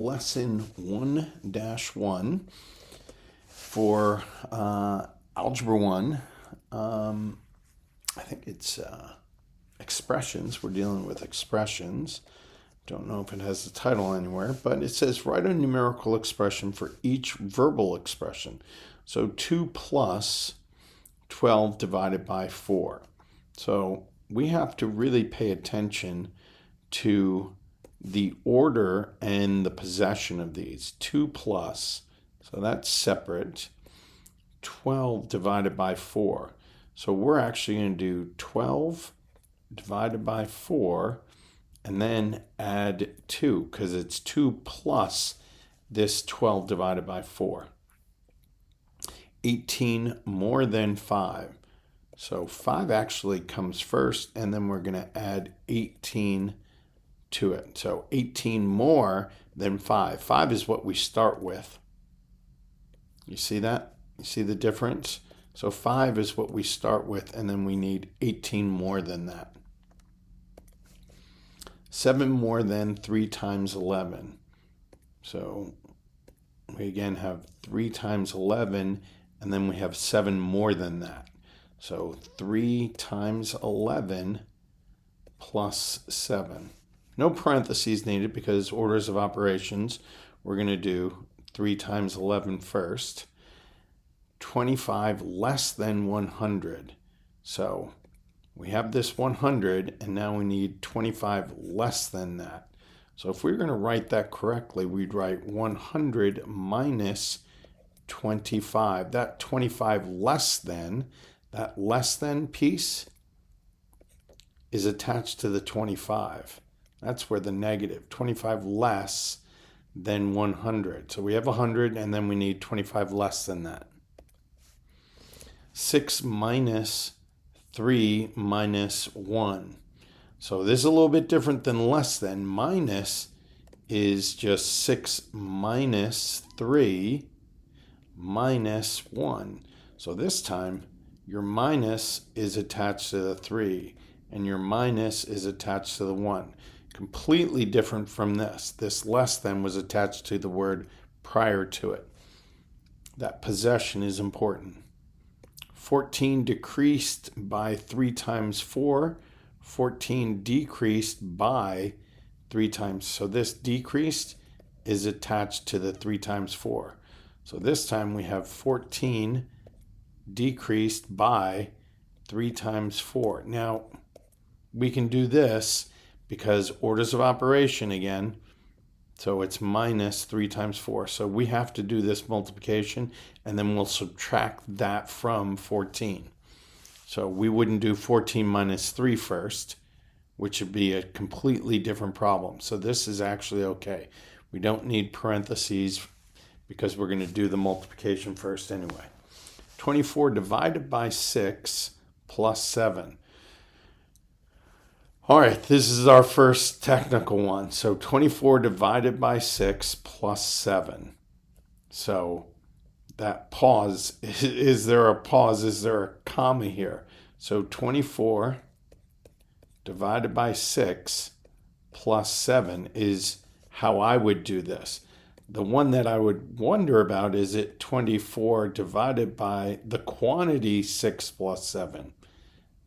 lesson 1-1 for Algebra 1. I think it's expressions. We're dealing with expressions. Don't know if it has a title anywhere, but it says write a numerical expression for each verbal expression. So 2 plus 12 divided by 4. So we have to really pay attention to the order and the possession of these. 2 plus, so that's separate. 12 divided by 4. So we're actually going to do 12 divided by 4 and then add 2 because it's 2 plus this 12 divided by 4. 18 more than 5. So 5 actually comes first, and then we're going to add 18 to it. So 18 more than 5. 5 is what we start with. You see that? You see the difference? So 5 is what we start with, and then we need 18 more than that. 7 more than 3 times 11. So we again have 3 times 11, and then we have 7 more than that. So 3 times 11 plus 7. No parentheses needed because orders of operations. We're going to do 3 times 11 first. 25 less than 100. So we have this 100, and now we need 25 less than that. So if we were going to write that correctly, we'd write 100 minus 25. That 25 less than, that less than piece is attached to the 25. That's where the negative, 25 less than 100. So we have 100, and then we need 25 less than that. 6 minus 3 minus 1. So this is a little bit different than less than. Minus is just 6 minus 3 minus 1. So this time, your minus is attached to the 3, and your minus is attached to the 1. Completely different from this. This less than was attached to the word prior to it. That possession is important. 14 decreased by 3 times 4. 14 decreased by 3 times. So this decreased is attached to the 3 times 4. So this time we have 14 decreased by 3 times 4. Now, we can do this because orders of operation again. So it's minus 3 times 4. So we have to do this multiplication, and then we'll subtract that from 14. So we wouldn't do 14 minus 3 first, which would be a completely different problem. So this is actually okay. We don't need parentheses because we're going to do the multiplication first anyway. 24 divided by 6 plus 7. All right, this is our first technical one. So 24 divided by 6 plus 7. So that pause, is there a pause? Is there a comma here? So 24 divided by 6 plus 7 is how I would do this. The one that I would wonder about is it 24 divided by the quantity 6 plus 7.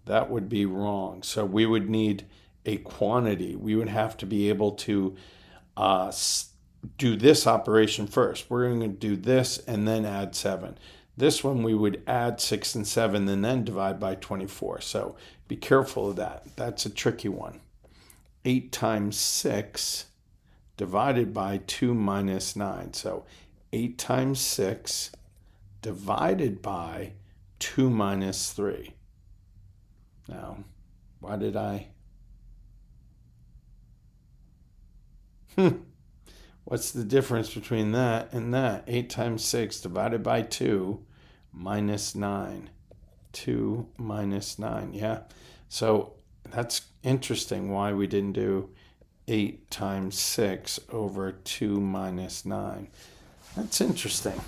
That would be wrong. So we would need a quantity. We would have to be able to do this operation first. We're going to do this and then add 7. This one we would add 6 and 7 and then divide by 24. So be careful of that. That's a tricky one. 8 times 6 divided by 2 minus 9. So 8 times 6 divided by 2 minus 3. Now, why did I? What's the difference between that and that? 8 times 6 divided by 2 minus 9. 2 minus 9, yeah. So that's interesting why we didn't do 8 times 6 over 2 minus 9. That's interesting.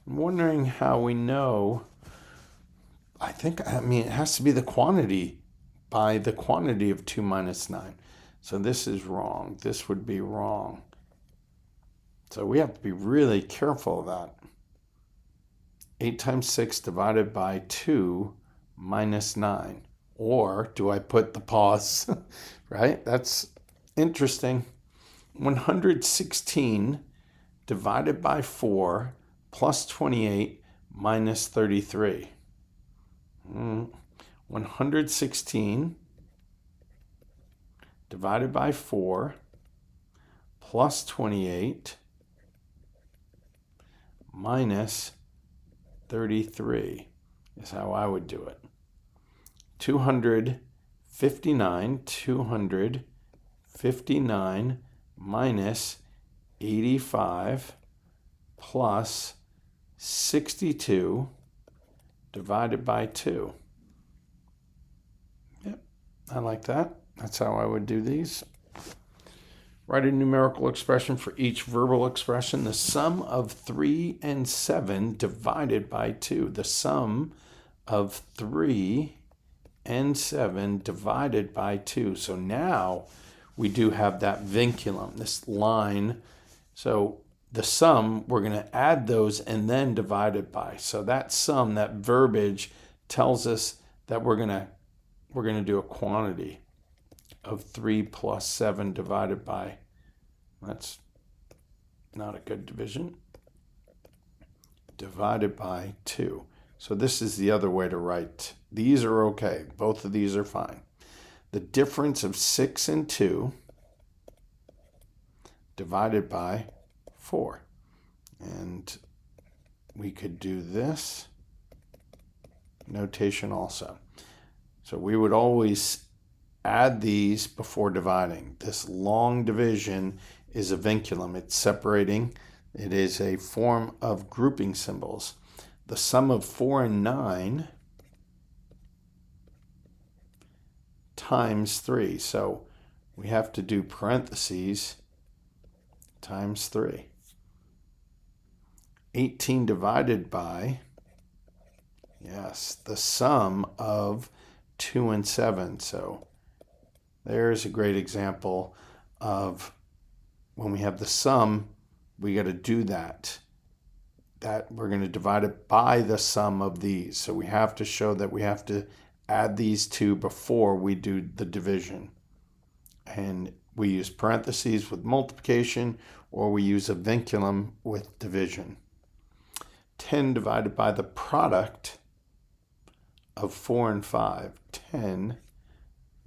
I'm wondering how we know. I mean, it has to be the quantity by the quantity of 2 minus 9. So this is wrong. This would be wrong. So we have to be really careful of that. 8 times 6 divided by 2 minus 9. Or do I put the pause? Right? That's interesting. 116 divided by 4 plus 28 minus 33. 116 divided by 4 plus 28 minus 33 is how I would do it. 259 minus 85 plus 62 divided by 2. Yep, I like that. That's how I would do these. Write a numerical expression for each verbal expression. The sum of 3 and 7 divided by 2. The sum of 3 and 7 divided by 2. So now we do have that vinculum, this line. So the sum, we're going to add those and then divide it by. So that sum, that verbiage tells us that we're going to do a quantity of 3 plus 7 divided by, that's not a good division, divided by 2. So this is the other way to write. These are okay. Both of these are fine. The difference of 6 and 2 divided by 4. And we could do this notation also. So we would always add these before dividing. This long division is a vinculum. It's separating. It is a form of grouping symbols. The sum of 4 and 9 times 3. So we have to do parentheses times 3. 18 divided by, yes, the sum of 2 and 7. So there's a great example of when we have the sum, we got to do that. That we're going to divide it by the sum of these. So we have to show that we have to add these two before we do the division. And we use parentheses with multiplication, or we use a vinculum with division. 10 divided by the product of 4 and 5. 10,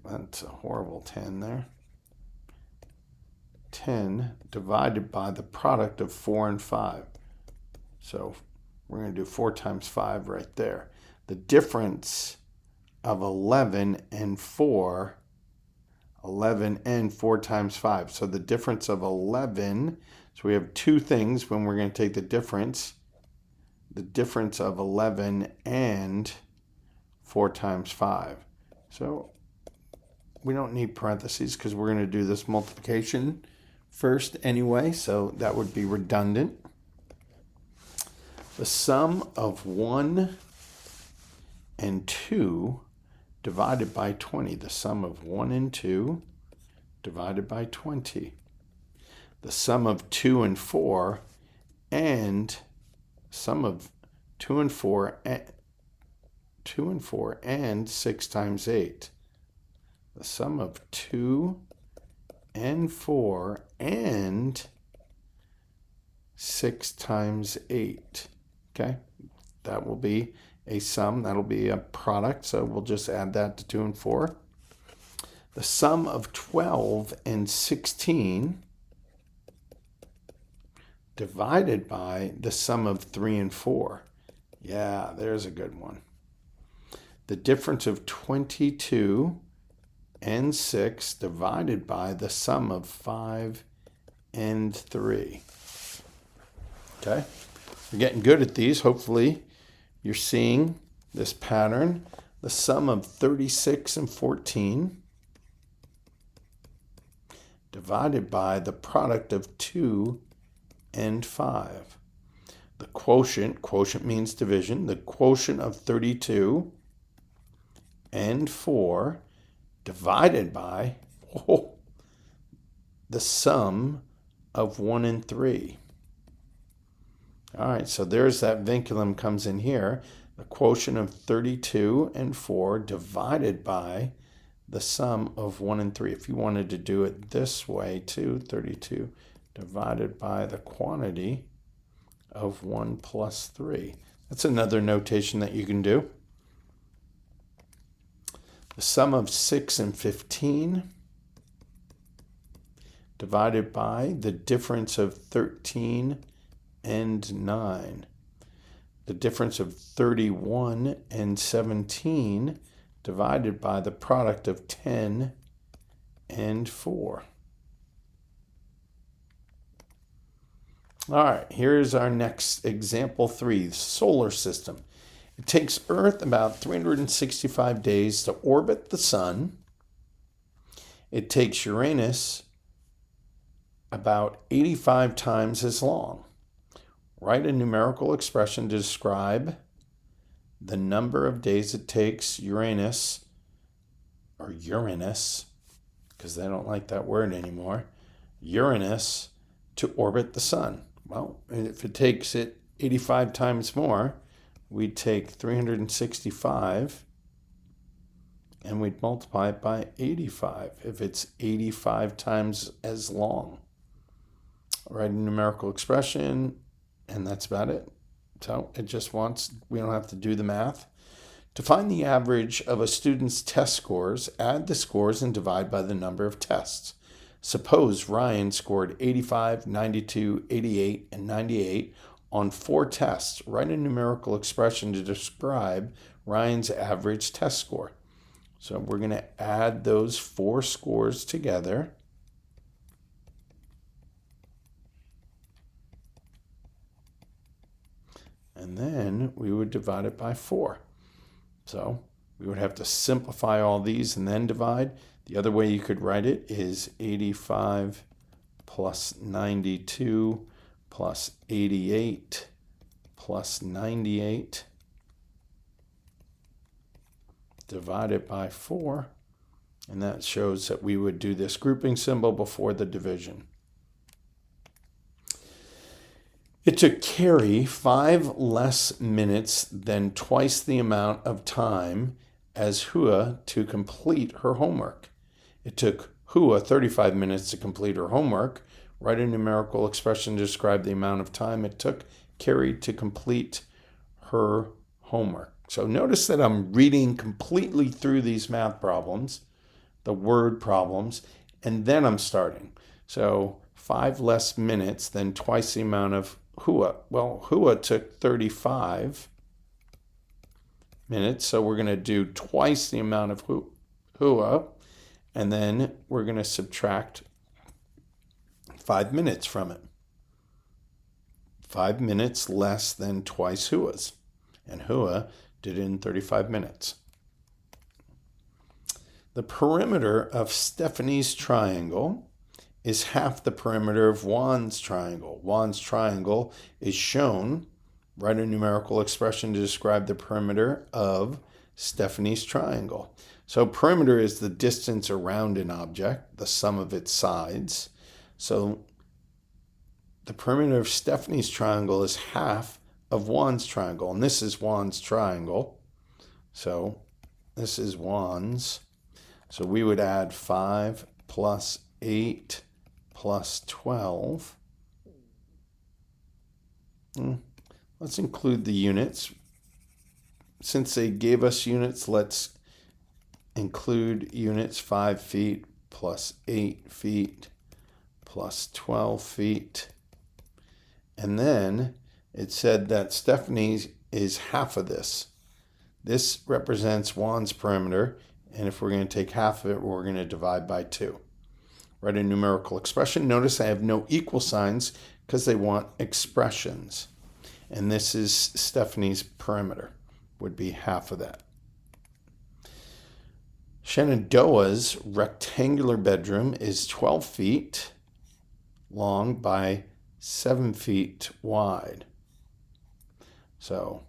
that's a horrible 10 there. 10 divided by the product of 4 and 5. So we're going to do 4 times 5 right there. The difference of 11 and 4, 11 and 4 times 5. So the difference of 11, so we have two things when we're going to take the difference of 11 and 4 times 5. So we don't need parentheses because we're going to do this multiplication first anyway, so that would be redundant. The sum of 1 and 2 divided by 20. The sum of 1 and 2 divided by 20. The sum of 2 and 4 and sum of 2 and 4 and 6 times 8. The sum of 2 and 4 and 6 times 8. Okay, that will be a sum. That'll be a product, so we'll just add that to 2 and 4. The sum of 12 and 16 divided by the sum of 3 and 4. Yeah, there's a good one. The difference of 22 and 6 divided by the sum of 5 and 3. Okay, we're getting good at these. Hopefully you're seeing this pattern. The sum of 36 and 14 divided by the product of 2 and 5. The quotient means division, the quotient of 32 and 4 divided by the sum of 1 and 3. All right, so there's that vinculum comes in here. The quotient of 32 and 4 divided by the sum of 1 and 3. If you wanted to do it this way too, 32 divided by the quantity of 1 plus 3. That's another notation that you can do. The sum of 6 and 15 divided by the difference of 13 and 9. The difference of 31 and 17 divided by the product of 10 and 4. All right, here's our next example 3, the solar system. It takes Earth about 365 days to orbit the sun. It takes Uranus about 85 times as long. Write a numerical expression to describe the number of days it takes Uranus, because they don't like that word anymore, Uranus to orbit the sun. Well, if it takes it 85 times more, we'd take 365 and we'd multiply it by 85 if it's 85 times as long. Write a numerical expression, and that's about it. So it just wants, we don't have to do the math. To find the average of a student's test scores, add the scores and divide by the number of tests. Suppose Ryan scored 85, 92, 88, and 98 on 4 tests. Write a numerical expression to describe Ryan's average test score. So we're going to add those 4 scores together. And then we would divide it by 4. So we would have to simplify all these and then divide. The other way you could write it is 85 plus 92 plus 88 plus 98 divided by 4. And that shows that we would do this grouping symbol before the division. It took Carrie 5 less minutes than twice the amount of time as Hua to complete her homework. It took Hua 35 minutes to complete her homework. Write a numerical expression to describe the amount of time it took Carrie to complete her homework. So notice that I'm reading completely through these math problems, the word problems, and then I'm starting. So 5 less minutes than twice the amount of Hua. Well, Hua took 35 minutes, so we're going to do twice the amount of Hua, and then we're going to subtract 5 minutes from it. 5 minutes less than twice Hua's, and Hua did it in 35 minutes. The perimeter of Stephanie's triangle is half the perimeter of Juan's triangle. Juan's triangle is shown. Write a numerical expression to describe the perimeter of Stephanie's triangle. So perimeter is the distance around an object, the sum of its sides. So the perimeter of Stephanie's triangle is half of Juan's triangle. And this is Juan's triangle. So this is Juan's. So we would add 5 plus 8 plus 12. Let's include the units. Since they gave us units, let's include units. 5 feet plus 8 feet plus 12 feet. And then it said that Stephanie's is half of this. This represents Juan's perimeter, and if we're going to take half of it, we're going to divide by 2. Write a numerical expression. Notice I have no equal signs because they want expressions. And this is Stephanie's perimeter, would be half of that. Shenandoah's rectangular bedroom is 12 feet long by 7 feet wide. So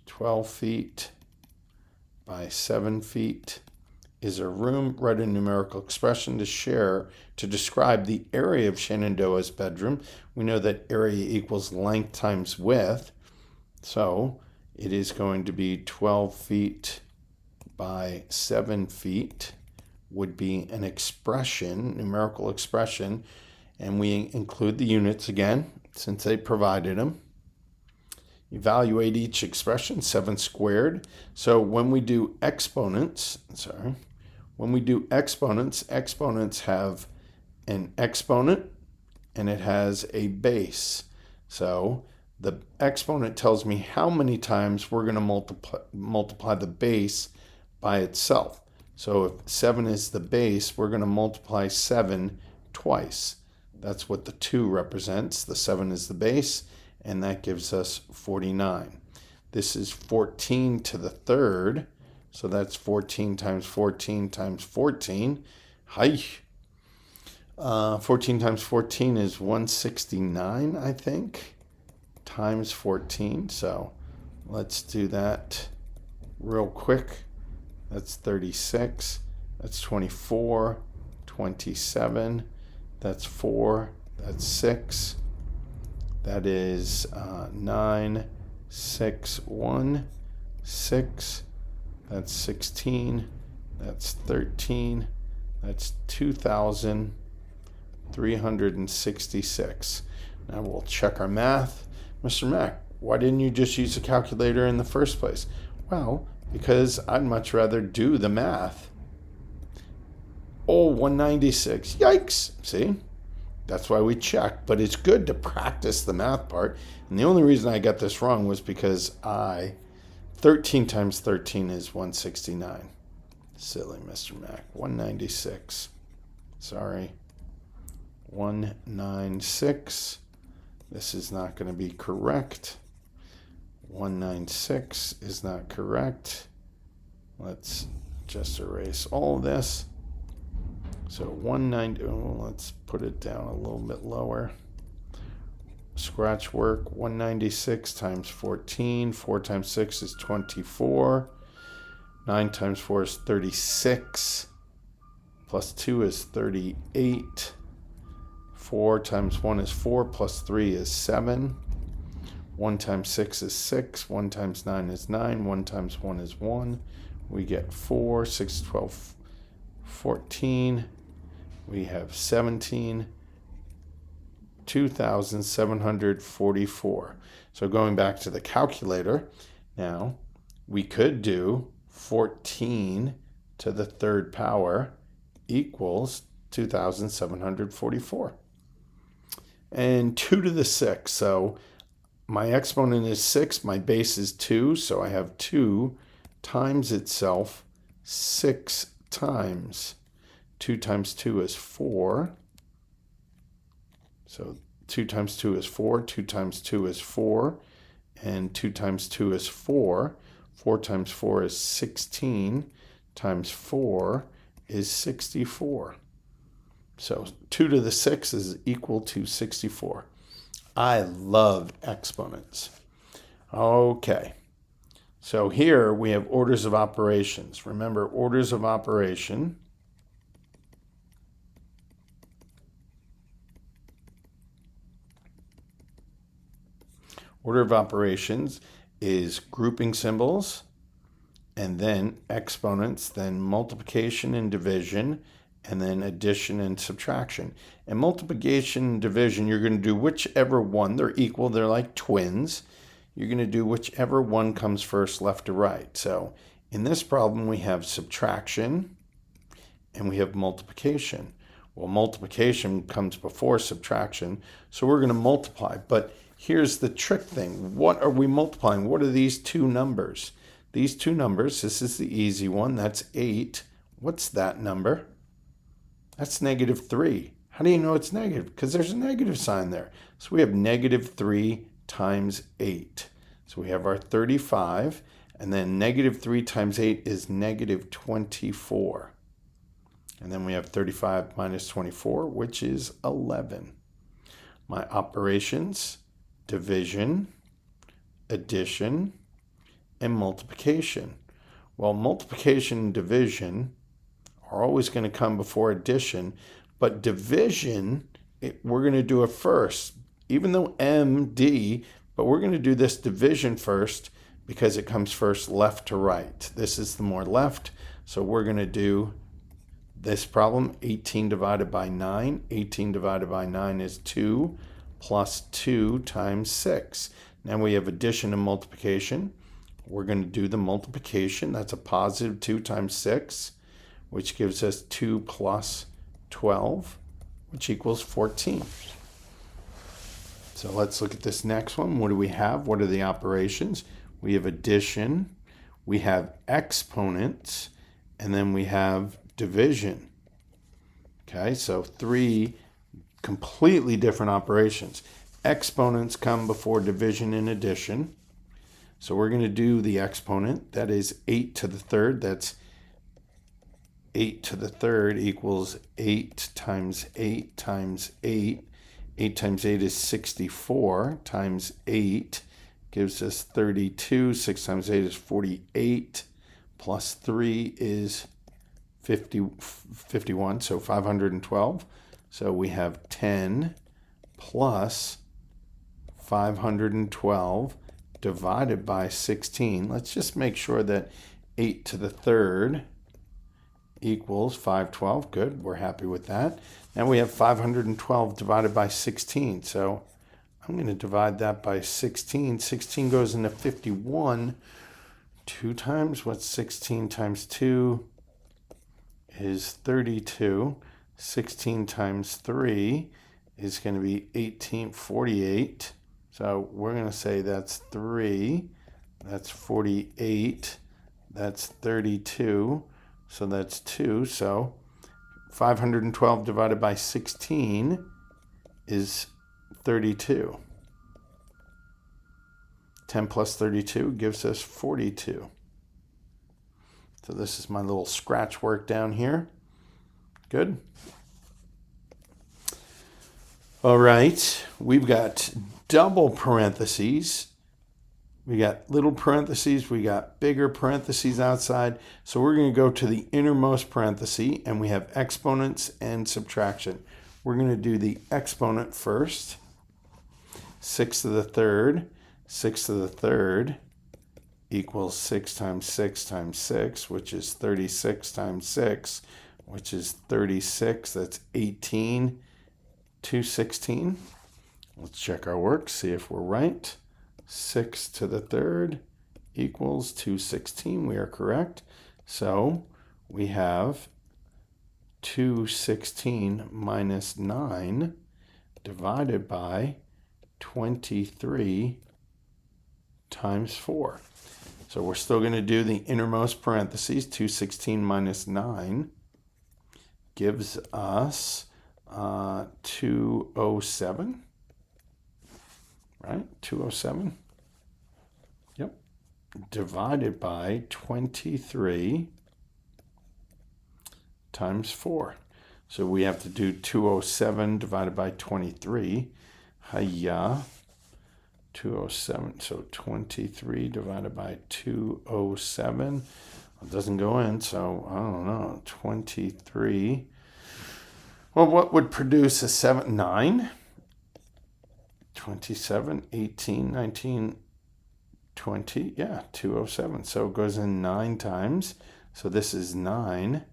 12 feet by 7 feet is there room? Write a numerical expression to describe the area of Shenandoah's bedroom. We know that area equals length times width. So it is going to be 12 feet by 7 feet would be an expression, numerical expression. And we include the units again, since they provided them. Evaluate each expression, 7 squared. So when we do exponents, exponents have an exponent and it has a base. So the exponent tells me how many times we're going to multiply the base by itself. So if 7 is the base, we're going to multiply 7 twice. That's what the 2 represents. The 7 is the base, and that gives us 49. This is 14 to the third, so that's 14 times 14 times 14. Hi. 14 times 14 is 169, I think, times 14. So let's do that real quick. That's 36. That's 24. 27. That's 4. That's 6. That is 9, 6, 1, 6. That's 16. That's 13. That's 2,366. Now we'll check our math. Mr. Mack, why didn't you just use a calculator in the first place? Well, because I'd much rather do the math. Oh, 196. Yikes. See? That's why we check. But it's good to practice the math part. And the only reason I got this wrong was because 13 times 13 is 169. Silly Mr. Mack. 196. Sorry. 196. This is not going to be correct. 196 is not correct. Let's just erase all of this. So 190, let's put it down a little bit lower. Scratch work, 196 times 14. 4 times 6 is 24. 9 times 4 is 36. Plus 2 is 38. 4 times 1 is 4. Plus 3 is 7. 1 times 6 is 6. 1 times 9 is 9. 1 times 1 is 1. We get 4. 6, 12, 14. We have 17. 2,744. So going back to the calculator, now we could do 14 to the third power equals 2,744. And 2 to the 6. So my exponent is 6, my base is 2, so I have 2 times itself 6 times. 2 times 2 is 4. So 2 times 2 is 4, 2 times 2 is 4, and 2 times 2 is 4. 4 times 4 is 16, times 4 is 64. So 2 to the 6 is equal to 64. I love exponents. Okay, so here we have orders of operations. Remember, orders of operation. Order of operations is grouping symbols, and then exponents, then multiplication and division, and then addition and subtraction. And multiplication and division, you're going to do whichever one. They're equal. They're like twins. You're going to do whichever one comes first, left to right. So in this problem, we have subtraction and we have multiplication. Well, multiplication comes before subtraction, so we're going to multiply. But here's the trick thing. What are we multiplying? What are these two numbers? These two numbers, this is the easy one. That's 8. What's that number? That's -3. How do you know it's negative? Because there's a negative sign there. So we have -3 times 8. So we have our 35, and then -3 times 8 is -24. And then we have 35 minus 24, which is 11. My operations, division, addition, and multiplication. Well, multiplication and division are always going to come before addition, but division, we're going to do it first. Even though MD, but we're going to do this division first because it comes first left to right. This is the more left, so we're going to do this problem, 18 divided by 9. 18 divided by 9 is 2 plus 2 times 6. Now we have addition and multiplication. We're going to do the multiplication. That's a positive 2 times 6, which gives us 2 plus 12, which equals 14. So let's look at this next one. What do we have? What are the operations? We have addition, we have exponents, and then we have division. Okay, so 3 completely different operations. Exponents come before division and addition. So we're going to do the exponent. That is 8 to the third. That's 8 to the third equals 8 times 8 times 8. 8 times 8 is 64 times 8 gives us 32. 6 times 8 is 48. Plus 3 is 51, so 512. So we have 10 plus 512 divided by 16. Let's just make sure that 8 to the third equals 512. Good, we're happy with that. Now we have 512 divided by 16. So I'm going to divide that by 16. 16 goes into 51 2 times. What's 16 times 2 is 32. 16 times 3 is going to be 1848. So we're going to say that's 3. That's 48. That's 32. So that's 2. So 512 divided by 16 is 32. 10 plus 32 gives us 42. So this is my little scratch work down here. Good. All right, we've got double parentheses. We got little parentheses, we got bigger parentheses outside. So we're going to go to the innermost parenthesis, and we have exponents and subtraction. We're going to do the exponent first. 6 to the third. 6 to the third equals 6 times 6 times 6, which is 36 times 6, which is 36. That's 18. 216. Let's check our work, see if we're right. 6 to the third equals 216. We are correct. So we have 216 minus 9 divided by 23 times 4. So we're still going to do the innermost parentheses. 216 minus 9 gives us 207, right? 207. Yep. Divided by 23 times 4. So we have to do 207 divided by 23. Hiya. 207. So 23 divided by 207. It doesn't go in, so I don't know. 23. Well, what would produce a 7? 9? 27, 18, 19, 20. Yeah, 207. So it goes in 9 times. So this is 9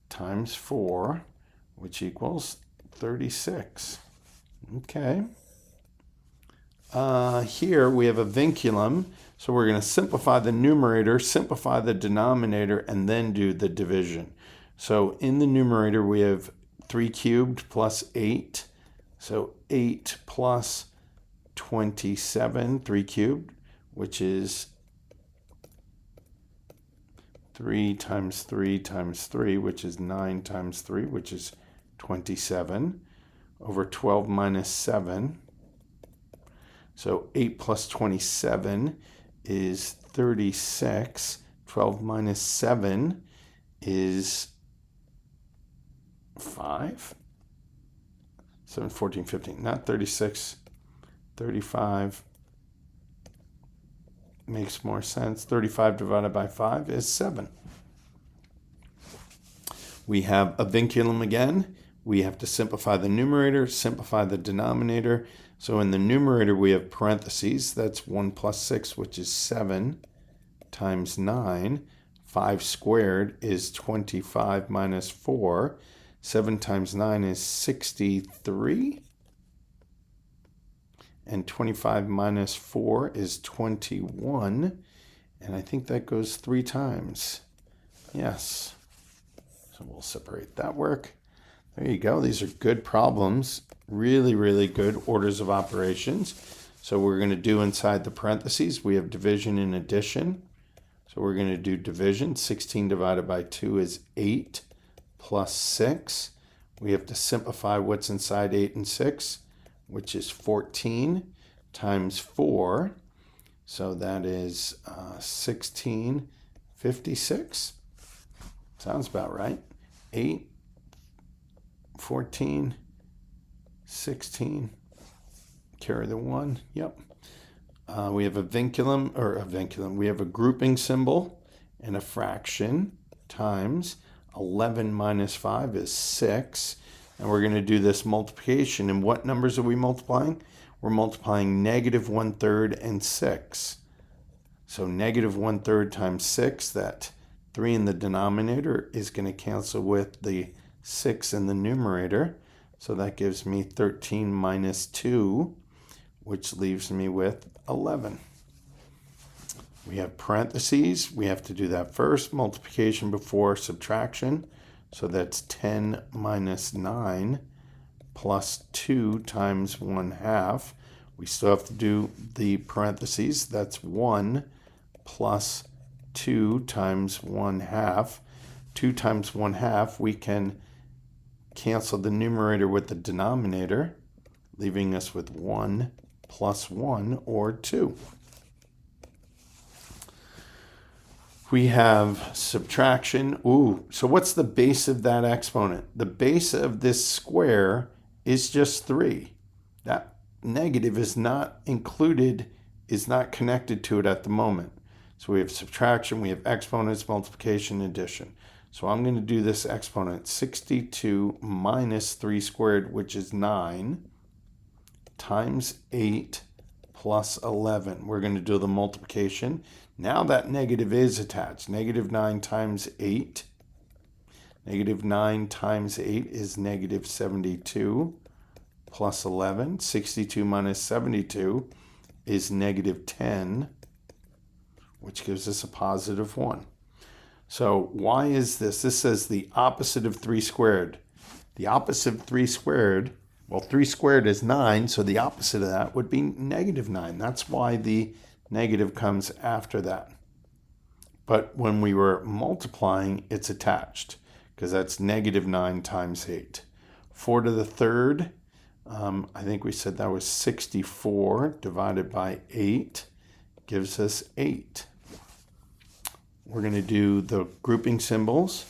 times 4, which equals 36. Okay. Here we have a vinculum. So we're going to simplify the numerator, simplify the denominator, and then do the division. So in the numerator, we have 3 cubed plus 8. So 8 plus 27, 3 cubed, which is 3 times 3 times 3, which is 9 times 3, which is 27, over 12 minus 7. So 8 plus 27 is 36. 12 minus 7 is 5. 7, 14, 15. Not 36. 35 makes more sense. 35 divided by 5 is 7. We have a vinculum again. We have to simplify the numerator, simplify the denominator. So in the numerator, we have parentheses. That's 1 plus 6, which is 7 times 9. 5 squared is 25 minus 4. 7 times 9 is 63. And 25 minus 4 is 21. And I think that goes 3 times. Yes. So we'll separate that work. There you go. These are good problems. Really, really good orders of operations. So we're going to do inside the parentheses, we have division and addition. So we're going to do division. 16 divided by 2 is 8 plus 6. We have to simplify what's inside 8 and 6, which is 14 times 4. So that is 1656. Sounds about right. 8, 14, 16, carry the 1. Yep. We have a vinculum, we have a grouping symbol and a fraction times 11 minus 5 is 6. And we're going to do this multiplication. And what numbers are we multiplying? We're multiplying negative 1/3 and 6. So negative 1/3 times 6, that 3 in the denominator is going to cancel with the 6 in the numerator. So that gives me 13 minus 2, which leaves me with 11. We have parentheses. We have to do that first. Multiplication before subtraction. So that's 10 minus 9 plus 2 times 1/2. We still have to do the parentheses. That's 1 plus 2 times 1/2. 2 times 1/2, we can cancel the numerator with the denominator, leaving us with 1 plus 1, or 2. We have subtraction. So what's the base of that exponent? The base of this square is just 3. That negative is not included, is not connected to it at the moment. So we have subtraction, we have exponents, multiplication, addition. So I'm going to do this exponent, 62 minus 3 squared, which is 9, times 8 plus 11. We're going to do the multiplication. Now that negative is attached. Negative 9 times 8. Negative 9 times 8 is negative 72 plus 11. 62 minus 72 is negative 10, which gives us a positive 1. So why is this? This says the opposite of 3 squared. The opposite of 3 squared, well, 3 squared is 9, so the opposite of that would be negative 9. That's why the negative comes after that. But when we were multiplying, it's attached, because that's negative 9 times 8. 4 to the third, I think we said that was 64 divided by 8 gives us 8. We're going to do the grouping symbols.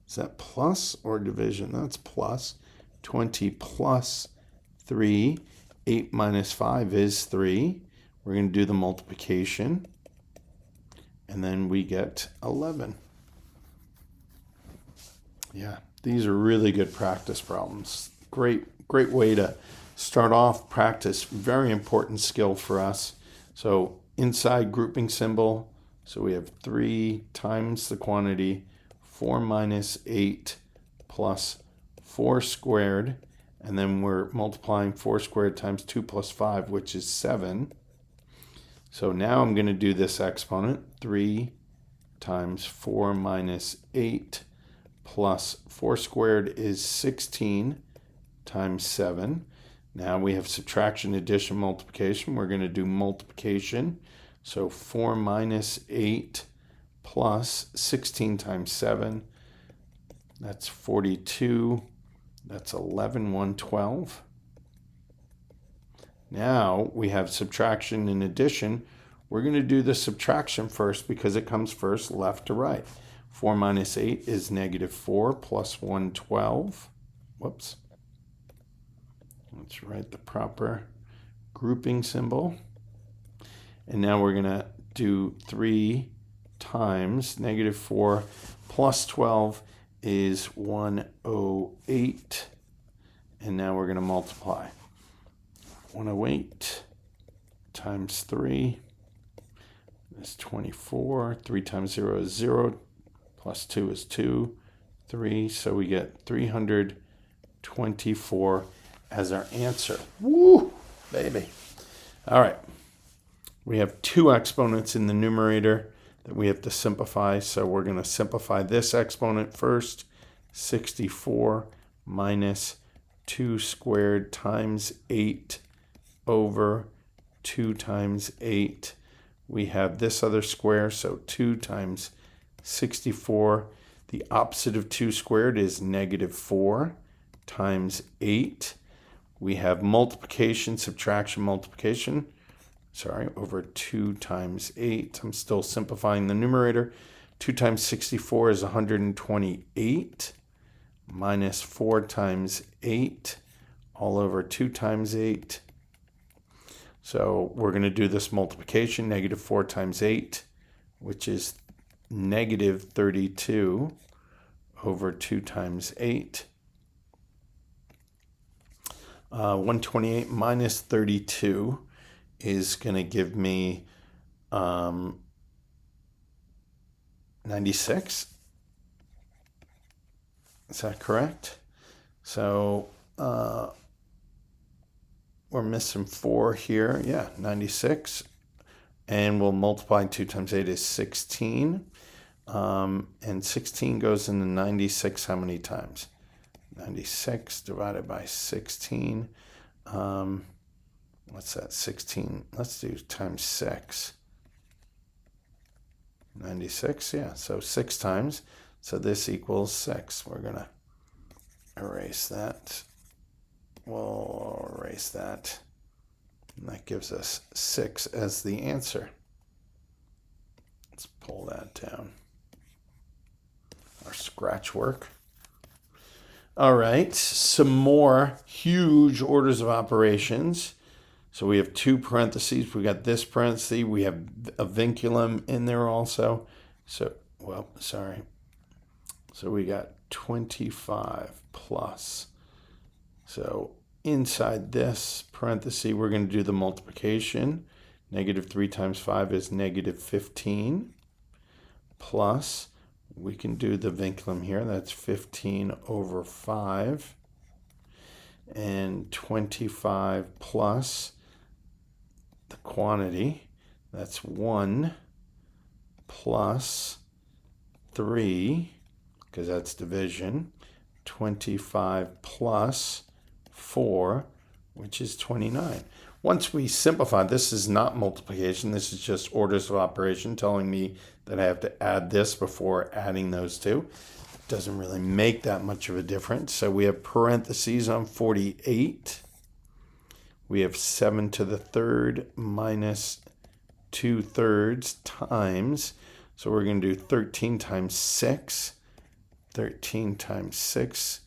Is that plus or division? That's plus. 20 plus 3. 8 minus 5 is 3. We're going to do the multiplication. And then we get 11. Yeah, these are really good practice problems. Great way to start off practice. Very important skill for us. So inside grouping symbol, so we have 3 times the quantity, 4 minus 8 plus 4 squared, and then we're multiplying 4 squared times 2 plus 5, which is 7. So now I'm going to do this exponent, 3 times 4 minus 8 plus 4 squared is 16 times 7. Now we have subtraction, addition, multiplication. We're going to do multiplication. So 4 minus 8 plus 16 times 7. That's 42. That's 11, 112. Now we have subtraction and addition. We're going to do the subtraction first because it comes first, left to right. 4 minus 8 is negative 4 plus 112. Whoops. Let's write the proper grouping symbol. And now we're going to do 3 times negative 4 plus 12 is 108. And now we're going to multiply. 108 times 3 is 24. 3 times 0 is 0. Plus 2 is 2. 3. So we get 324 as our answer. Woo, baby. All right. We have two exponents in the numerator that we have to simplify. So we're going to simplify this exponent first. 64 minus 2 squared times 8 over 2 times 8. We have this other square, so 2 times 64. The opposite of 2 squared is -4 times 8. We have multiplication, subtraction, multiplication. Over 2 times 8. I'm still simplifying the numerator. 2 times 64 is 128. Minus 4 times 8 all over 2 times 8. So we're going to do this multiplication, -4 times 8, which is -32 over 2 times 8. 128 minus 32 is going to give me 96. Is that correct? So we're missing 4 here. Yeah, 96. And we'll multiply 2 times 8 is 16. And 16 goes into 96 how many times? 96 divided by 16. What's that? 16. Let's do times 6. 96, yeah. So 6 times. So this equals 6. We're going to erase that. We'll erase that. And that gives us 6 as the answer. Let's pull that down. Our scratch work. All right, some more huge orders of operations. So we have 2 parentheses. We got this parenthesis. We have a vinculum in there also. So we got 25 plus. So inside this parenthesis, we're going to do the multiplication. -3 times 5 is -15. Plus, we can do the vinculum here. That's 15 over 5. And 25 plus the quantity. That's 1 plus 3, because that's division. 25 plus 4, which is 29. Once we simplify, this is not multiplication. This is just orders of operation telling me that I have to add this before adding those two. It doesn't really make that much of a difference. So we have parentheses on 48. We have 7 to the third minus 2/3 times. So we're going to do 13 times 6. 13 times 6.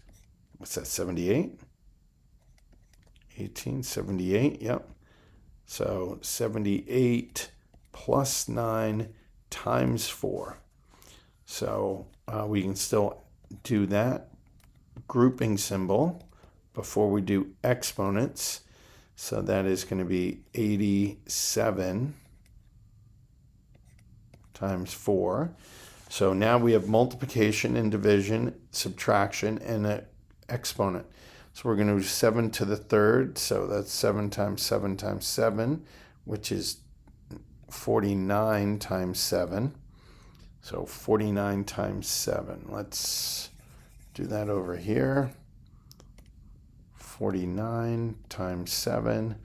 What's that, 78? 1878, yep. So 78 plus 9 times 4. So we can still do that grouping symbol before we do exponents. So that is going to be 87 times 4. So now we have multiplication and division, subtraction, and an exponent. So we're going to do 7 to the third. So that's 7 times 7 times 7, which is 49 times 7. So 49 times 7. Let's do that over here. 49 times 7.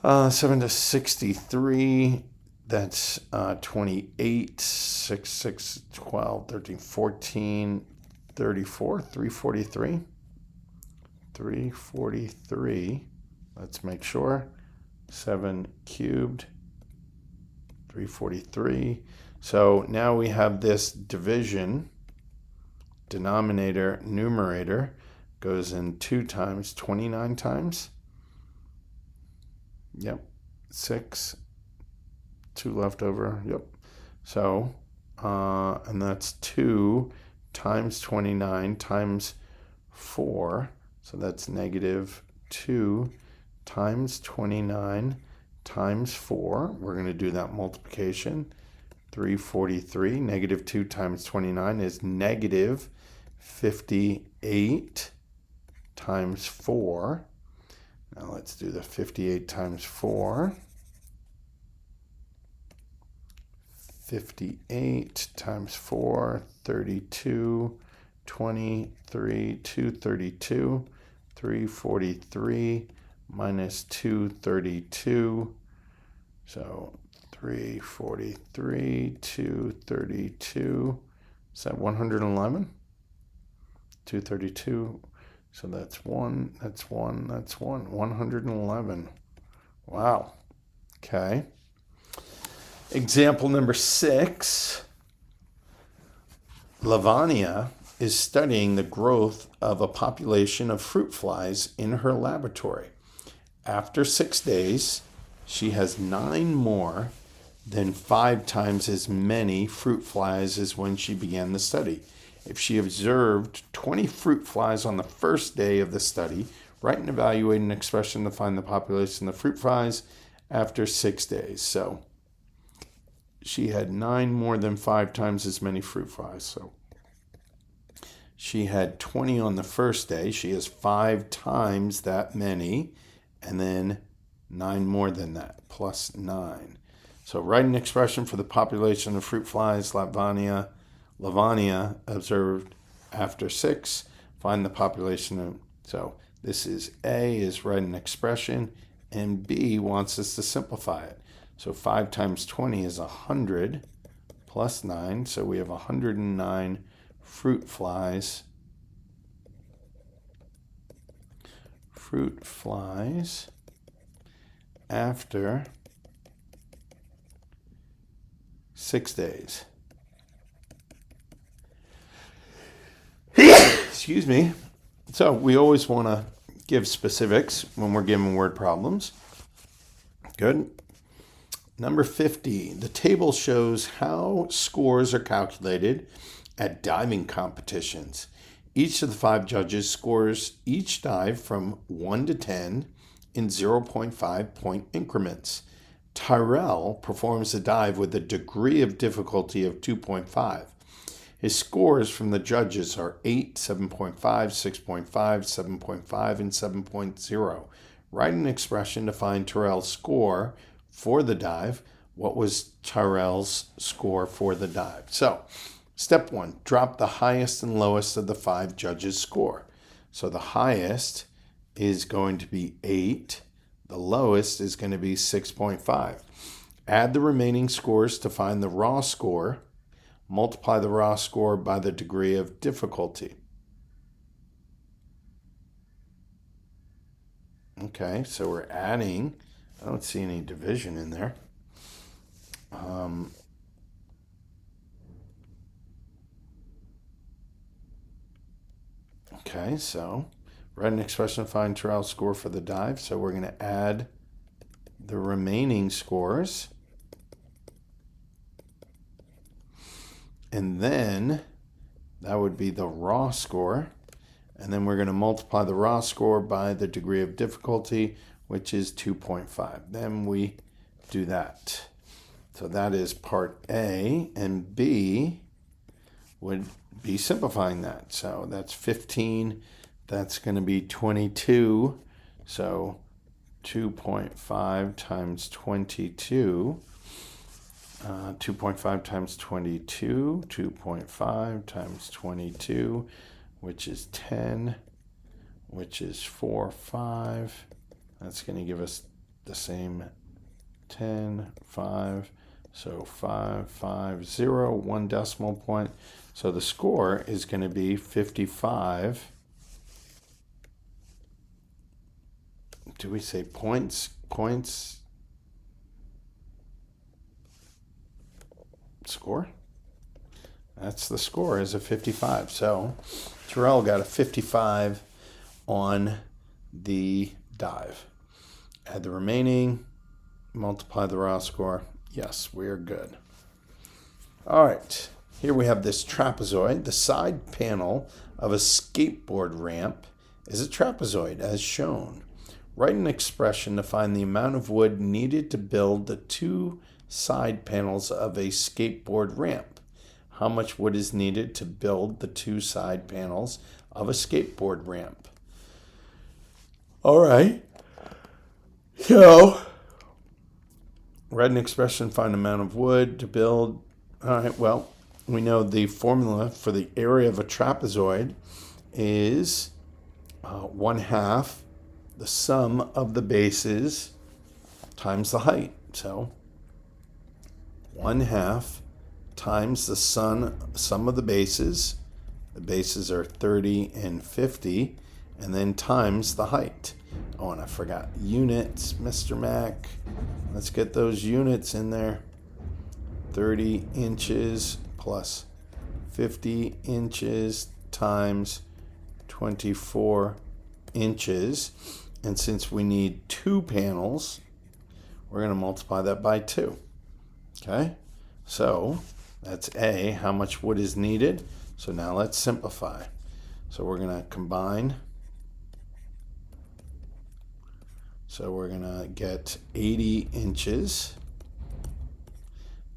7 to 63. That's 28. 6, 6, 12, 13, 14, 34. 343. 343. Let's make sure. 7 cubed. 343. So now we have this division. Denominator, numerator goes in 2 times, 29 times. Yep. 6. 2 left over. Yep. So, and that's 2 times 29 times 4. So that's negative 2 times 29 times 4. We're going to do that multiplication. 343. Negative 2 times 29 is negative 58 times 4. Now let's do the 58 times 4. 58 times 4, 32, 23, 232, 343 minus 232. So 343, 232. Is that 111? 232. So that's 1, that's 1, that's 1. 111. Wow. Okay. Example number 6. Lavanya is studying the growth of a population of fruit flies in her laboratory. After 6 days, she has 9 more than 5 times as many fruit flies as when she began the study. If she observed 20 fruit flies on the first day of the study, write and evaluate an expression to find the population of the fruit flies after 6 days. So she had 9 more than 5 times as many fruit flies. So she had 20 on the first day. She has 5 times that many, and then 9 more than that, plus 9. So write an expression for the population of fruit flies Lavanya observed after 6. Find the population of, so this is A is write an expression, and B wants us to simplify it. So 5 times 20 is 100 plus 9. So we have 109 fruit flies. Fruit flies after 6 days. Excuse me. So we always want to give specifics when we're given word problems. Good. Number 50. The table shows how scores are calculated at diving competitions. Each of the 5 judges scores each dive from 1 to 10 in 0.5 point increments. Tyrell performs the dive with a degree of difficulty of 2.5. His scores from the judges are 8, 7.5, 6.5, 7.5, and 7.0. Write an expression to find Tyrell's score for the dive. What was Tyrell's score for the dive? So, step 1, drop the highest and lowest of the 5 judges' score. So the highest is going to be 8. The lowest is going to be 6.5. Add the remaining scores to find the raw score. Multiply the raw score by the degree of difficulty. Okay, so we're adding. I don't see any division in there. Okay, so write an expression to find Tyrell's score for the dive. So we're going to add the remaining scores. And then that would be the raw score. And then we're going to multiply the raw score by the degree of difficulty, which is 2.5. Then we do that. So that is part A, and B would be simplifying that. So that's 15. That's going to be 22. So 2.5 times 22. 2.5 times 22. 2.5 times 22, which is 10, which is 4, 5. That's going to give us the same 10, 5. So 5, 5, 0, 1 decimal point. So the score is going to be 55. Do we say points? Points? Score? That's the score, is a 55. So Tyrell got a 55 on the dive. Add the remaining, multiply the raw score. Yes, we're good. All right. Here we have this trapezoid. The side panel of a skateboard ramp is a trapezoid as shown. Write an expression to find the amount of wood needed to build the two side panels of a skateboard ramp. How much wood is needed to build the two side panels of a skateboard ramp? All right. So, write an expression, find the amount of wood to build. All right, well, we know the formula for the area of a trapezoid is 1/2 the sum of the bases times the height. So 1/2 times the sum of the bases. The bases are 30 and 50, and then times the height. Oh, and I forgot units, Mr. Mac. Let's get those units in there. 30 inches plus 50 inches times 24 inches. And since we need 2 panels, we're going to multiply that by 2. Okay? So that's A, how much wood is needed. So now let's simplify. So we're going to combine. So we're going to get 80 inches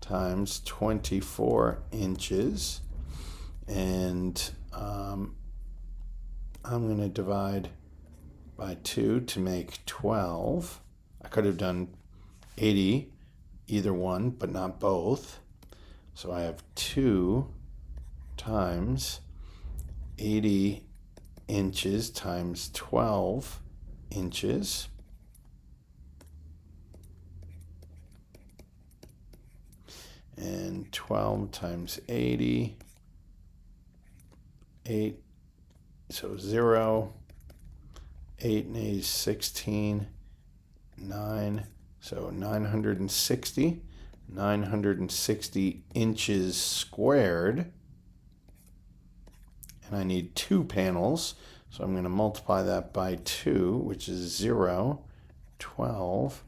times 24 inches. And I'm going to divide by 2 to make 12. I could have done 80, either one, but not both. So I have 2 times 80 inches times 12 inches. And 12 times 80, 8, so 0, 8 and 8 is 16, 9, so 960 inches squared. And I need 2 panels, so I'm going to multiply that by 2, which is 0, 12,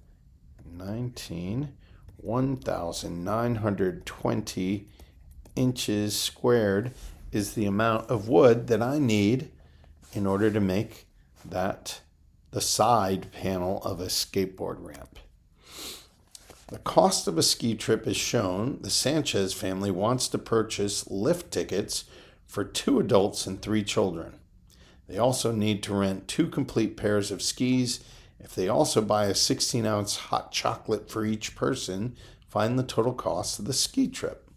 19, 1,920 inches squared is the amount of wood that I need in order to make that the side panel of a skateboard ramp. The cost of a ski trip is shown. The Sanchez family wants to purchase lift tickets for 2 adults and 3 children. They also need to rent 2 complete pairs of skis. If they also buy a 16-ounce hot chocolate for each person, find the total cost of the ski trip.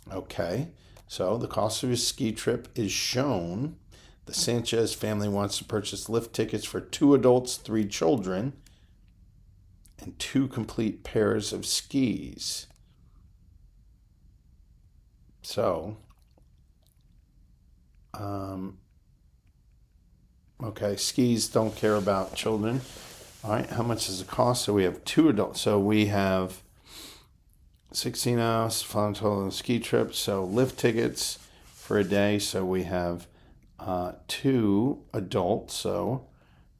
Okay, so the cost of a ski trip is shown. The Sanchez family wants to purchase lift tickets for 2 adults, 3 children, and 2 complete pairs of skis. So, okay, skis don't care about children. All right, how much does it cost? So we have 2 adults. So we have 16 ounce fun total ski trip. So lift tickets for a day. So we have 2 adults. So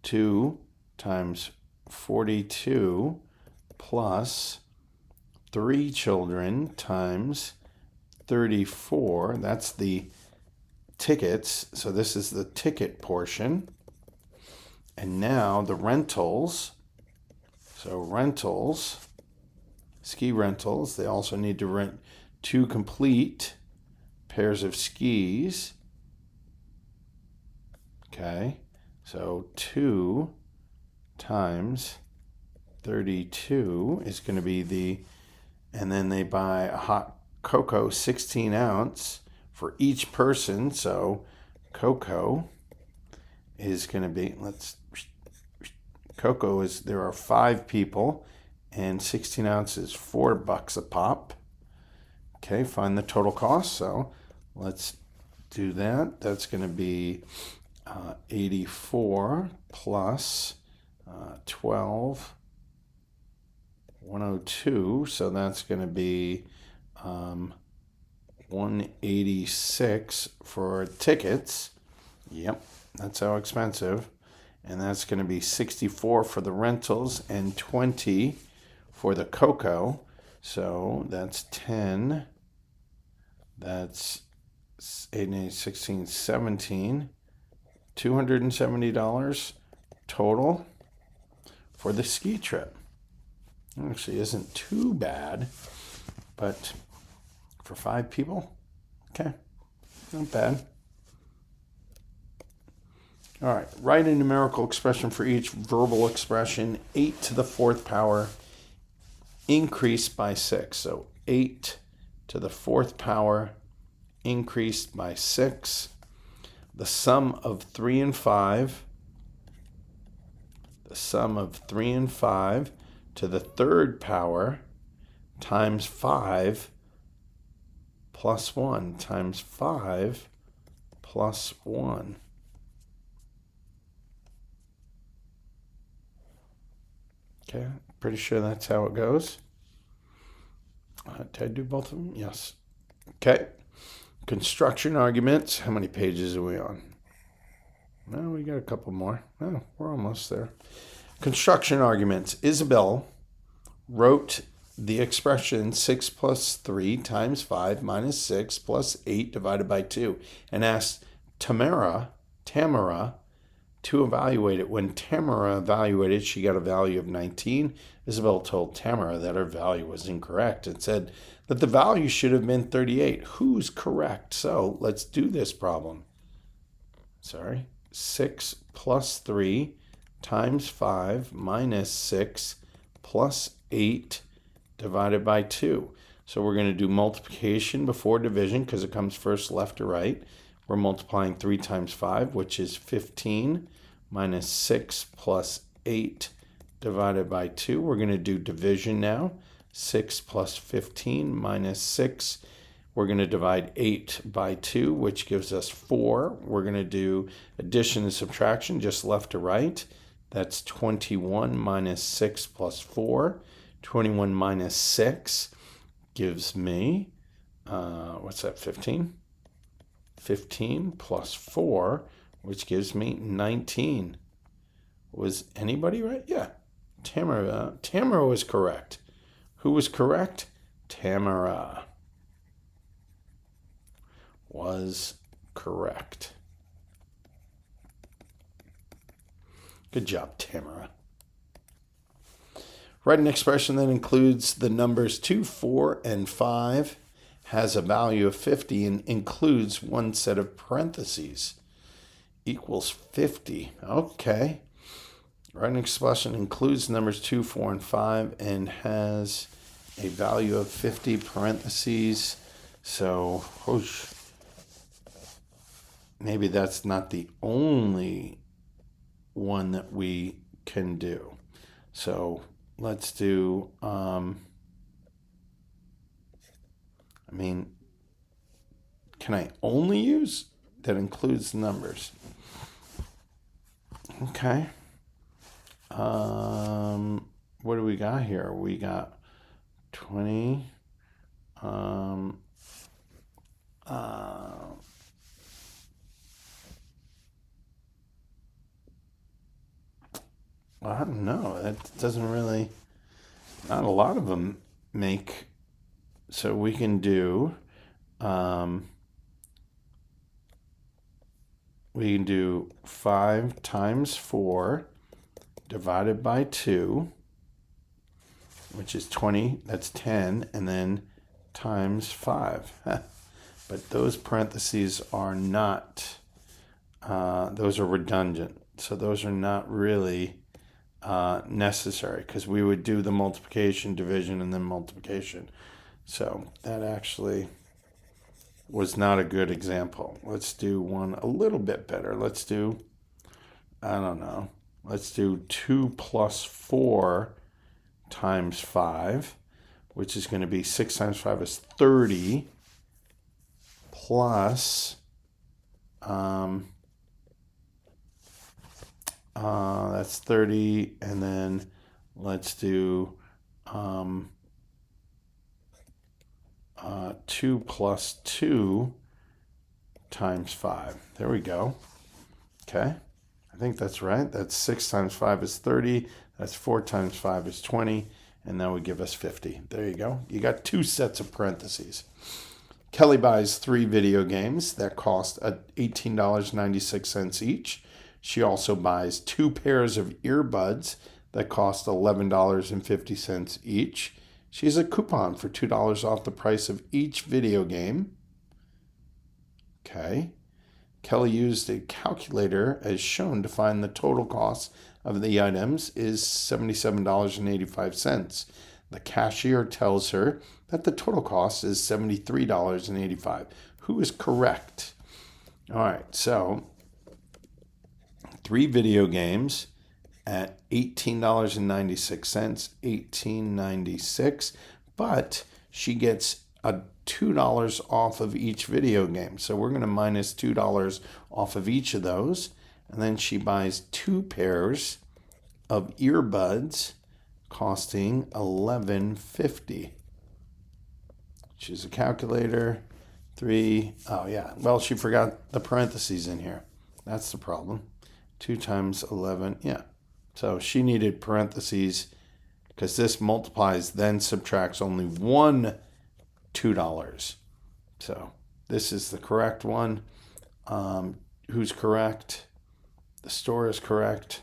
2 times 42 plus 3 children times 34. That's the tickets. So this is the ticket portion. And now the rentals. So rentals, ski rentals, they also need to rent 2 complete pairs of skis. Okay, so 2 times 32 is going to be the, and then they buy a hot cocoa 16 ounce for each person. So cocoa is going to be, cocoa is, there are 5 people, and 16 ounces, $4 a pop. Okay, find the total cost. So let's do that. That's going to be 84 plus 12, 102. So that's going to be 186 for tickets. Yep, that's how expensive. And that's going to be 64 for the rentals and 20 for the cocoa. So that's 10 That's 8, 8, 16, 17. $270 total for the ski trip. Actually isn't too bad, but for 5 people, okay, not bad. All right, write a numerical expression for each verbal expression. 8 to the 4th power increased by 6. So 8 to the 4th power increased by 6. The sum of 3 and 5. The sum of 3 and 5 to the 3rd power times 5 plus 1 times 5 plus 1. Okay, pretty sure that's how it goes. Did I do both of them? Yes. Okay. Construction arguments. How many pages are we on? No, we got a couple more. Oh, we're almost there. Construction arguments. Isabel wrote the expression 6 plus 3 times 5 minus 6 plus 8 divided by 2 and asked Tamara to evaluate it. When Tamara evaluated, she got a value of 19. Isabel told Tamara that her value was incorrect and said that the value should have been 38. Who's correct? So let's do this problem. 6 plus 3 times 5 minus 6 plus 8 divided by 2. So we're going to do multiplication before division because it comes first left to right. We're multiplying 3 times 5, which is 15, minus 6 plus 8 divided by 2. We're going to do division now. 6 plus 15 minus 6. We're going to divide 8 by 2, which gives us 4. We're going to do addition and subtraction, just left to right. That's 21 minus 6 plus 4. 21 minus 6 gives me, what's that, 15? 15 plus 4, which gives me 19. Was anybody right? Yeah. Tamara was correct. Who was correct? Tamara was correct. Good job, Tamara. Write an expression that includes the numbers 2, 4, and 5, has a value of 50, and includes one set of parentheses. Equals 50. Okay. Write an expression that includes numbers 2, 4, and 5, and has a value of 50 parentheses. So, whoosh. Maybe that's not the only one that we can do. So let's do, can I only use that includes numbers? Okay. What do we got here? We got 20, well, I don't know. That doesn't really, not a lot of them make, so we can do, we can do 5 times 4 divided by 2, which is 20, that's 10, and then times 5. But those parentheses are not, those are redundant. So those are not really necessary because we would do the multiplication, division, and then multiplication. So that actually was not a good example. Let's do one a little bit better. Let's do, I don't know, let's do 2 plus 4 times 5, which is going to be 6 times 5 is 30, plus, that's 30, and then let's do 2 plus 2 times 5. There we go. Okay. I think that's right. That's 6 times 5 is 30. That's 4 times 5 is 20. And that would give us 50. There you go. You got 2 sets of parentheses. Kelly buys 3 video games that cost $18.96 each. She also buys 2 pairs of earbuds that cost $11.50 each. She has a coupon for $2 off the price of each video game. Okay. Kelly used a calculator as shown to find the total cost of the items is $77.85. The cashier tells her that the total cost is $73.85. Who is correct? All right, so 3 video games at $18.96, $18.96, but she gets a $2 off of each video game. So we're going to minus $2 off of each of those. And then she buys 2 pairs of earbuds costing $11.50. She's a calculator. 3, oh yeah, well, she forgot the parentheses in here. That's the problem. 2 times 11, yeah. So she needed parentheses because this multiplies, then subtracts only one $2. So this is the correct one. Who's correct? The store is correct.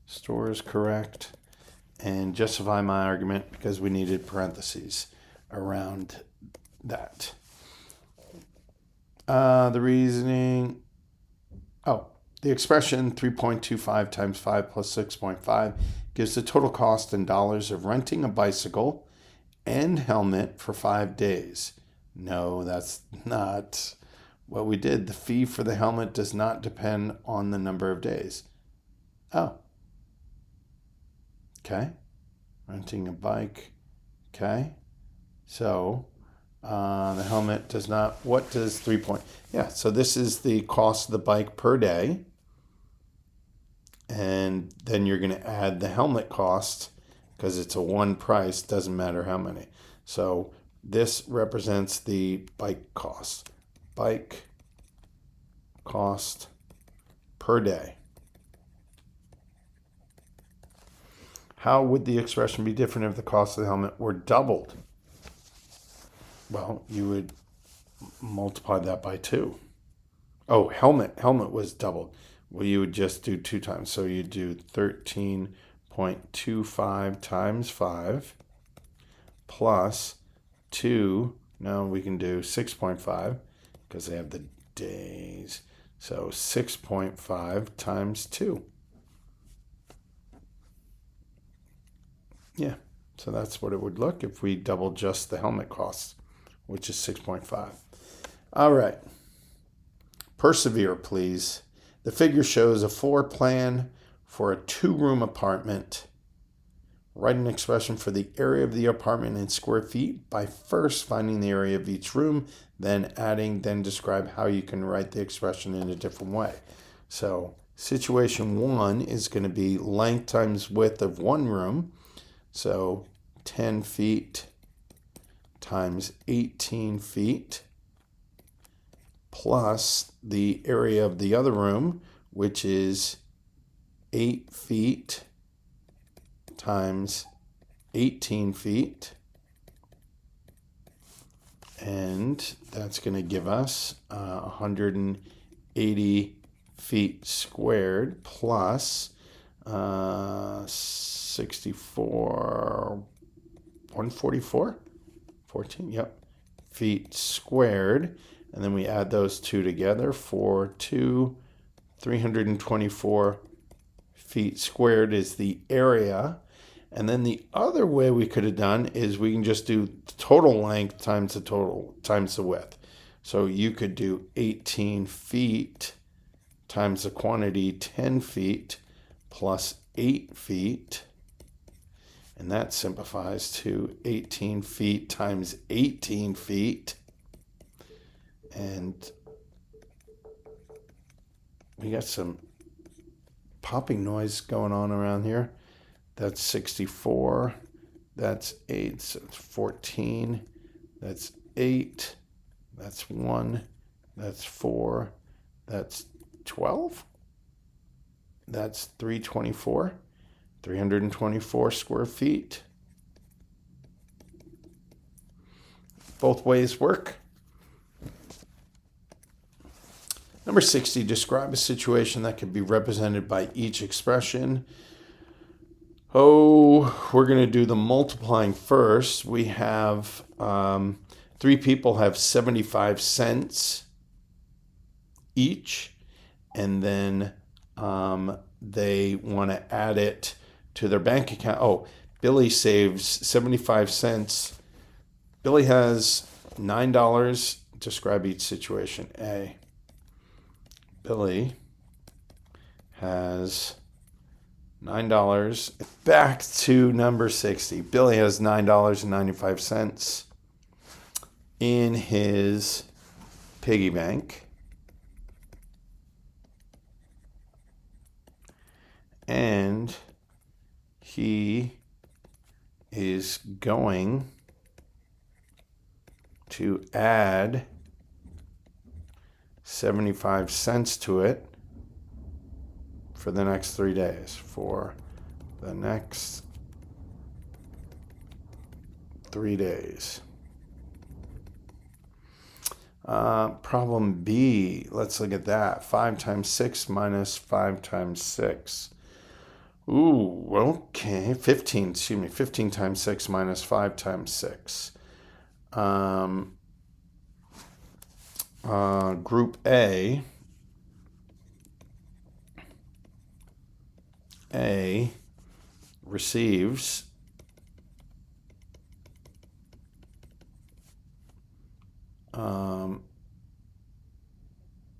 Store is correct. And justify my argument because we needed parentheses around that. The reasoning. The expression 3.25 times 5 plus 6.5 gives the total cost in dollars of renting a bicycle and helmet for 5 days. No, that's not what we did. The fee for the helmet does not depend on the number of days. Oh. Okay. Renting a bike. Okay. So the helmet does not. What does 3 point? Yeah. So this is the cost of the bike per day. And then you're going to add the helmet cost because it's a one price. Doesn't matter how many. So this represents the bike cost. Bike cost per day. How would the expression be different if the cost of the helmet were doubled? Well, you would multiply that by 2. Oh, helmet was doubled. Well, you would just do 2 times. So you do 13.25 times 5 plus 2. Now we can do 6.5 because they have the days. So 6.5 times 2. Yeah, so that's what it would look if we double just the helmet cost, which is 6.5. All right. Persevere, please. The figure shows a floor plan for a 2-room apartment. Write an expression for the area of the apartment in square feet by first finding the area of each room, then adding, then describe how you can write the expression in a different way. So situation 1 is going to be length times width of 1 room. So 10 feet times 18 feet plus the area of the other room, which is 8 feet times 18 feet. And that's going to give us 180 feet squared plus 144, yep, feet squared. And then we add those two together for 324 feet squared is the area. And then the other way we could have done is we can just do total length times the width. So you could do 18 feet times the quantity 10 feet plus 8 feet. And that simplifies to 18 feet times 18 feet. And we got some popping noise going on around here. That's 64. That's 8. So it's 14. That's 8. That's 1. That's 4. That's 12. That's 324. 324 square feet. Both ways work. Number 60, describe a situation that can be represented by each expression. Oh, we're going to do the multiplying first. We have 3 people have 75 cents each, and then they want to add it to their bank account. Oh, Billy saves 75 cents. Billy has $9. Describe each situation. A. Billy has $9. Back to number 60. Billy has $9.95 in his piggy bank. And he is going to add 75 cents to it for the next 3 days. For the next 3 days. Problem B, let's look at that. 5 times 6 minus 5 times 6. Ooh, okay. 15 times 6 minus 5 times 6. Group A receives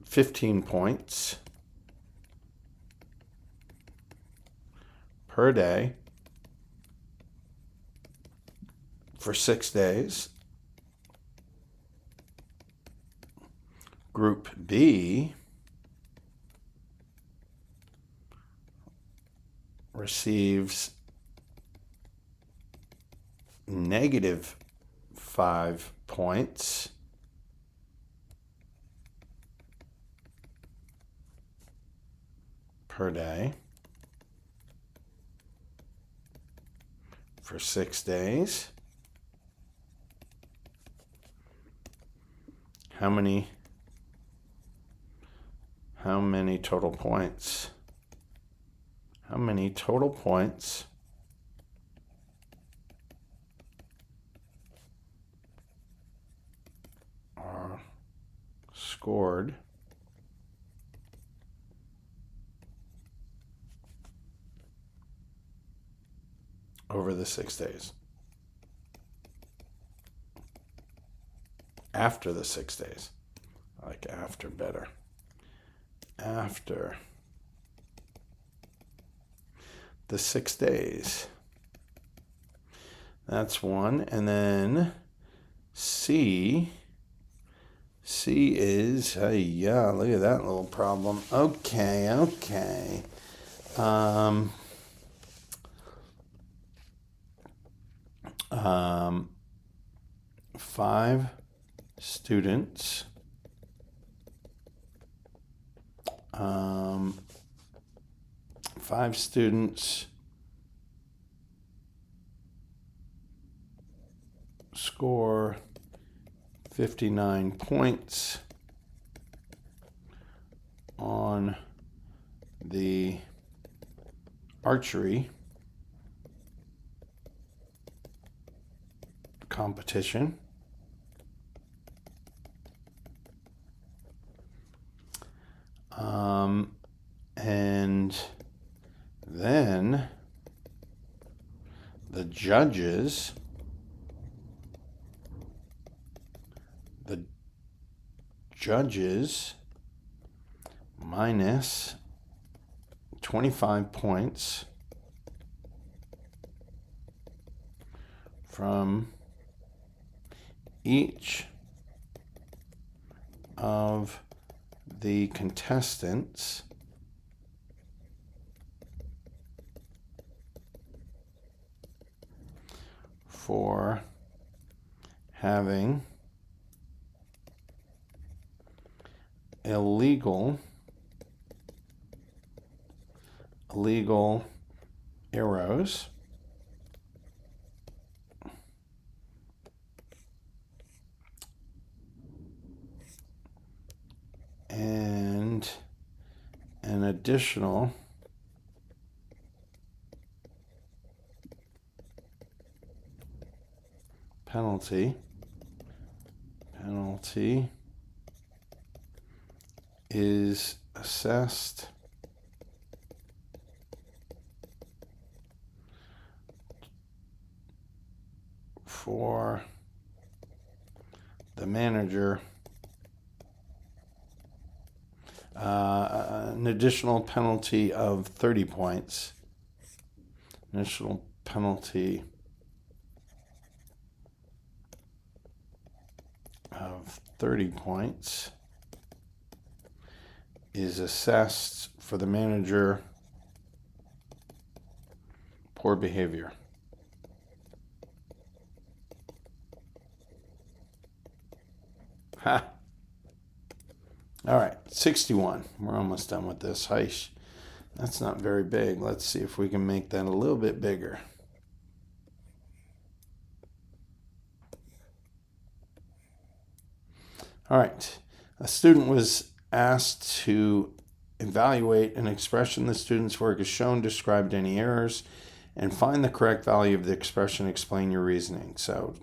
15 points per day for 6 days. Group B receives negative 5 points per day for 6 days. How many total points? How many total points are scored over the 6 days? After the 6 days. I like after better. After the 6 days. That's one. And then C is, yeah, look at that little problem. Okay. 5 students score 59 points on the archery competition. And then the judges minus 25 points from each of the contestants for having illegal arrows and an additional penalty is assessed for the manager. An additional penalty of 30 points. Additional penalty of 30 points is assessed for the manager poor behavior. Ha! All right, 61. We're almost done with this. Heish. That's not very big. Let's see if we can make that a little bit bigger. All right. A student was asked to evaluate an expression. The student's work is shown, described any errors, and find the correct value of the expression. Explain your reasoning. So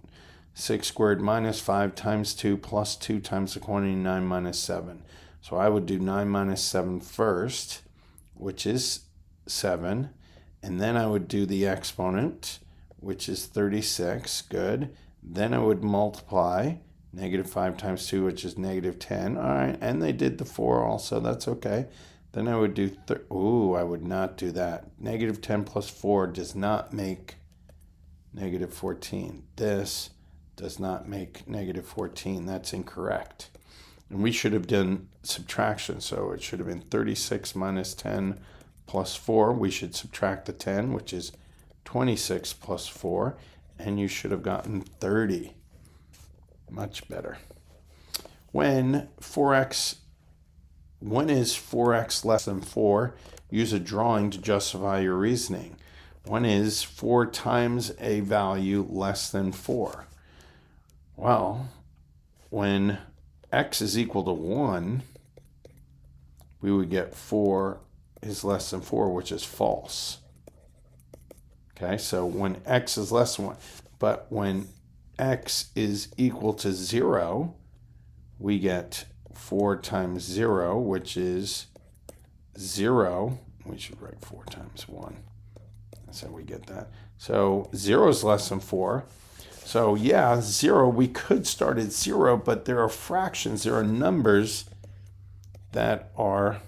6 squared minus 5 times 2 plus 2 times the quantity 9 minus 7. So I would do 9 minus 7 first, which is 7. And then I would do the exponent, which is 36. Good. Then I would multiply negative 5 times 2, which is negative 10. All right. And they did the 4 also. That's okay. Then I would do, I would not do that. Negative 10 plus 4 does not make negative 14. This does not make negative 14. That's incorrect. And we should have done subtraction. So it should have been 36 minus 10 plus 4. We should subtract the 10, which is 26 plus 4. And you should have gotten 30. Much better. When is 4x less than 4? Use a drawing to justify your reasoning. When is 4 times a value less than 4? Well, when x is equal to 1, we would get 4 is less than 4, which is false. Okay, so when x is less than 1, but when x is equal to 0, we get 4 times 0, which is 0. We should write 4 times 1. That's how we get that. So 0 is less than 4. So yeah, 0, we could start at 0, but there are fractions, there are numbers that are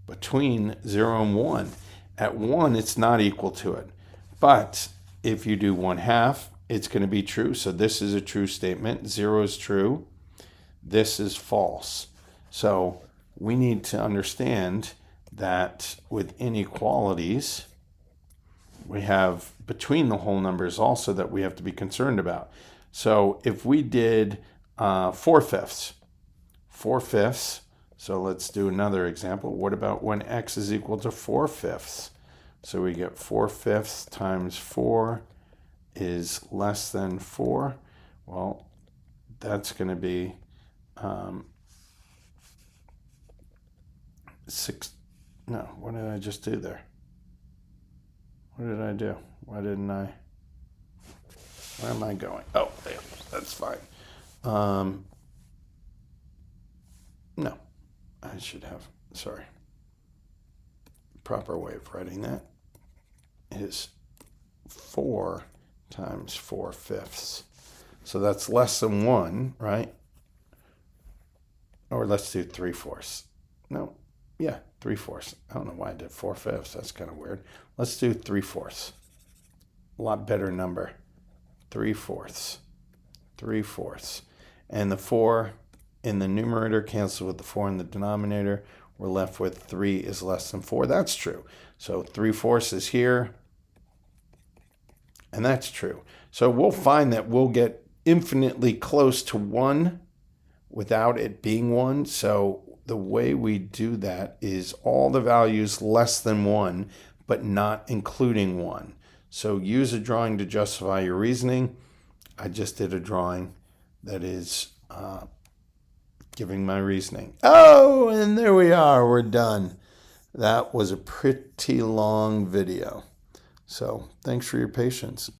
between 0 and 1. At 1, it's not equal to it. But if you do 1/2, it's going to be true. So this is a true statement. 0 is true. This is false. So we need to understand that with inequalities, we have between the whole numbers also that we have to be concerned about. So if we did 4/5, so let's do another example. What about when x is equal to 4/5? So we get 4/5 times 4 is less than 4. Well, that's going to be 6. No, what did I just do there? What did I do? Why didn't I? Where am I going? Oh, there. That's fine. No, I should have. Sorry. Proper way of writing that is 4 times 4/5. So that's less than 1, right? Or let's do 3/4. No, yeah, 3/4. I don't know why I did 4/5. That's kind of weird. Let's do 3/4. A lot better number. 3/4. 3/4. And the 4 in the numerator cancels with the 4 in the denominator. We're left with 3 is less than 4. That's true. So 3/4 is here. And that's true. So we'll find that we'll get infinitely close to 1 without it being 1. So the way we do that is all the values less than 1, but not including 1. So use a drawing to justify your reasoning. I just did a drawing that is giving my reasoning. Oh, and there we are. We're done. That was a pretty long video. So thanks for your patience.